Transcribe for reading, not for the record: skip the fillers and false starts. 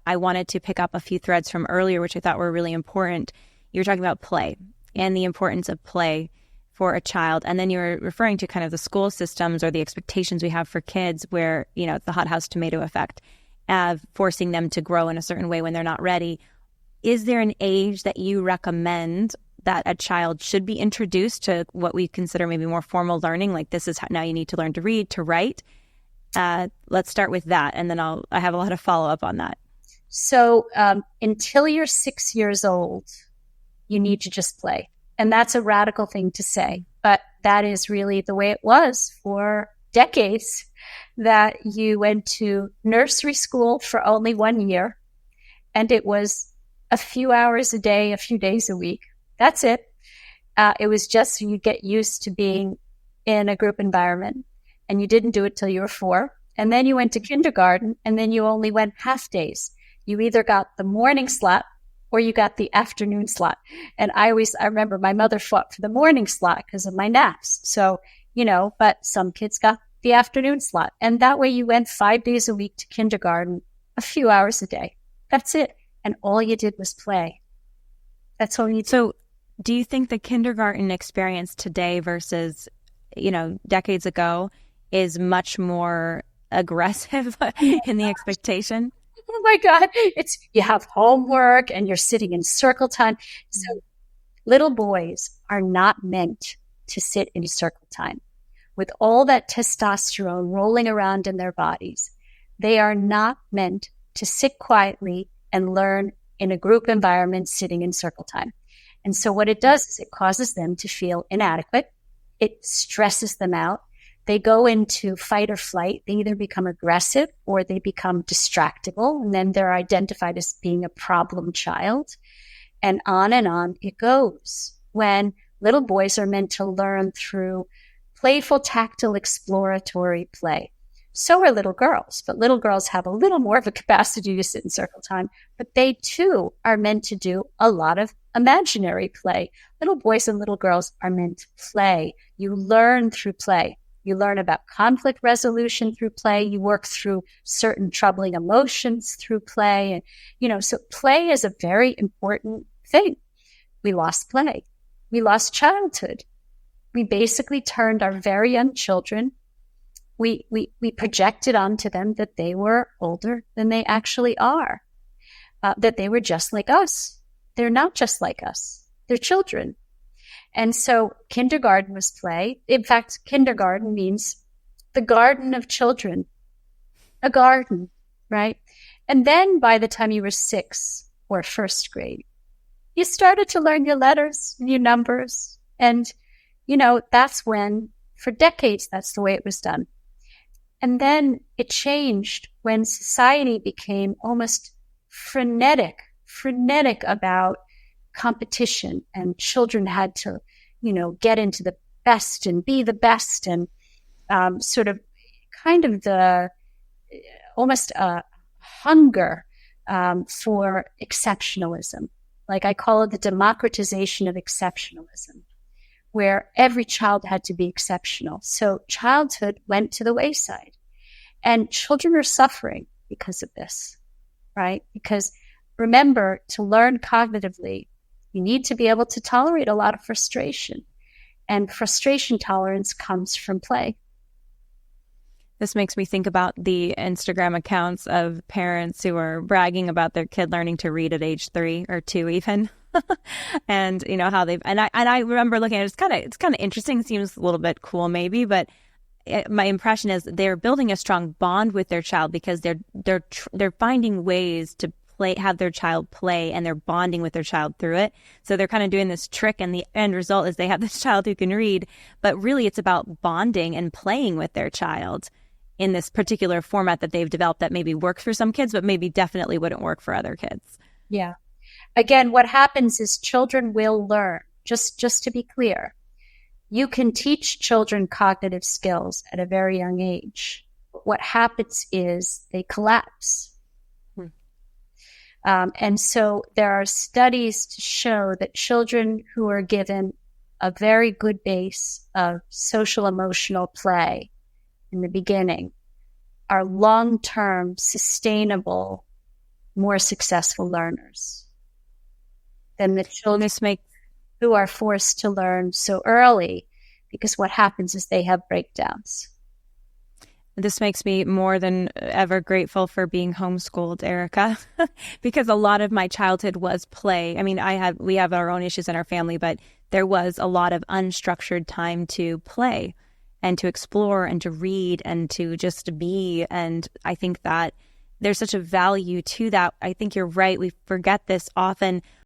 I wanted to pick up a few threads from earlier, which I thought were really important. You were talking about play and the importance of play for a child. And then you were referring to kind of the school systems or the expectations we have for kids where, it's the hothouse tomato effect of forcing them to grow in a certain way when they're not ready. Is there an age that you recommend that a child should be introduced to what we consider maybe more formal learning? Like this is how now you need to learn to read, to write. Let's start with that. And then I have a lot of follow-up on that. So until you're 6 years old, you need to just play. And that's a radical thing to say, but that is really the way it was for decades, that you went to nursery school for only 1 year, and it was a few hours a day, a few days a week. That's it. It was just so you get used to being in a group environment, and you didn't do it till you were 4. And then you went to kindergarten, and then you only went half days. You either got the morning slot or you got the afternoon slot. And I remember my mother fought for the morning slot because of my naps. So, but some kids got the afternoon slot. And that way you went 5 days a week to kindergarten, a few hours a day. That's it. And all you did was play. That's all you did. So do you think the kindergarten experience today versus, decades ago is much more aggressive in the expectation? Oh my God, you have homework and you're sitting in circle time. So little boys are not meant to sit in circle time. With all that testosterone rolling around in their bodies, they are not meant to sit quietly and learn in a group environment sitting in circle time. And so what it does is it causes them to feel inadequate. It stresses them out. They go into fight or flight. They either become aggressive or they become distractible, and then they're identified as being a problem child. And on it goes. When little boys are meant to learn through playful, tactile, exploratory play. So are little girls, but little girls have a little more of a capacity to sit in circle time, but they too are meant to do a lot of imaginary play. Little boys and little girls are meant to play. You learn through play. You learn about conflict resolution through play. You work through certain troubling emotions through play. And, so play is a very important thing. We lost play. We lost childhood. We basically turned our very young children. We projected onto them that they were older than they actually are, that they were just like us. They're not just like us. They're children. And so kindergarten was play. In fact, kindergarten means the garden of children, a garden, right? And then by the time you were 6 or first grade, you started to learn your letters and your numbers. And, that's when, for decades, that's the way it was done. And then it changed when society became almost frenetic about competition, and children had to, get into the best and be the best, and sort of kind of the almost a hunger for exceptionalism. Like I call it the democratization of exceptionalism, where every child had to be exceptional. So childhood went to the wayside, and children are suffering because of this, right? Because remember, to learn cognitively, you need to be able to tolerate a lot of frustration, and frustration tolerance comes from play. This makes me think about the Instagram accounts of parents who are bragging about their kid learning to read at age 3 or 2 even. And how they've, and I remember looking at it, it's kind of interesting. It seems a little bit cool maybe, but my impression is they're building a strong bond with their child because they're finding ways to have their child play, and they're bonding with their child through it. So they're kind of doing this trick, and the end result is they have this child who can read, but really it's about bonding and playing with their child in this particular format that they've developed that maybe works for some kids, but maybe definitely wouldn't work for other kids. Yeah. Again, what happens is children will learn. Just to be clear, you can teach children cognitive skills at a very young age. What happens is they collapse. And so there are studies to show that children who are given a very good base of social emotional play in the beginning are long-term sustainable more successful learners than the children This makes who are forced to learn so early, because what happens is they have breakdowns. This makes me more than ever grateful for being homeschooled, Erica, because a lot of my childhood was play. I mean, we have our own issues in our family, but there was a lot of unstructured time to play and to explore and to read and to just be. And I think that there's such a value to that. I think you're right. We forget this often